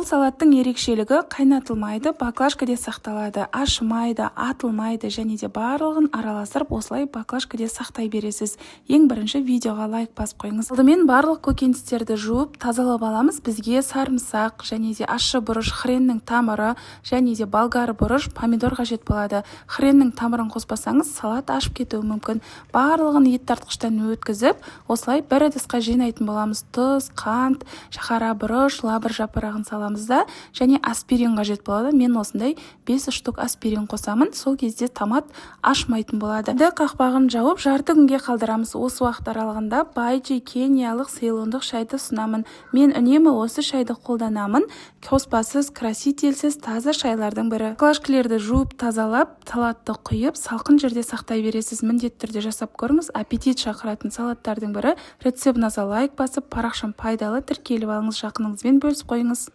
Бұл салаттың ерекшелігі қайнатылмайды, баклажкада сақталады, ашымайды, атылмайды және де барлығын араластырып осылай баклажкада сақтай бересіз. Ең бірінші видеоға лайк басып қойыңыз. Алдымен барлық көкөністерді жуып, тазалап аламыз. Бізге сарымсақ және де ащы бұрыш, хреннің тамыры және де болгар бұрыш, помидор қажет болады. Хреннің тамырын қоспасаңыз, салат ашып кетуі мүмкін. Барлығын ет тартқыштан өткізіп, осылай бір ыдысқа жинайтын боламыз. Тұз, қант, қара бұрыш, лавр жапырағын саламыз да, және аспирин қажет болады. Мен осындай 5 штук аспирин қосамын. Сол кезде томат ашмайтын болады. Қақпағын жауып, жарты күнге қалдырамыз. Осы уақыт аралығында байджи кениялық цейлондық шайды ұсынамын. Мен үнемі осы шайды қолданамын. Қоспасыз, красительсіз, таза шайлардың бірі. Баклажкаларды жуып, тазалап, салатты құйып, салқын жерде сақтай бересіз. Міндетті түрде жасап көріңіз. Аппетит шақыратын салаттардың бірі. Рецептіңізге лайк басып, парақшам пайдалы, тіркеліп алыңыз, жақыныңызбен бөлісіп қойыңыз.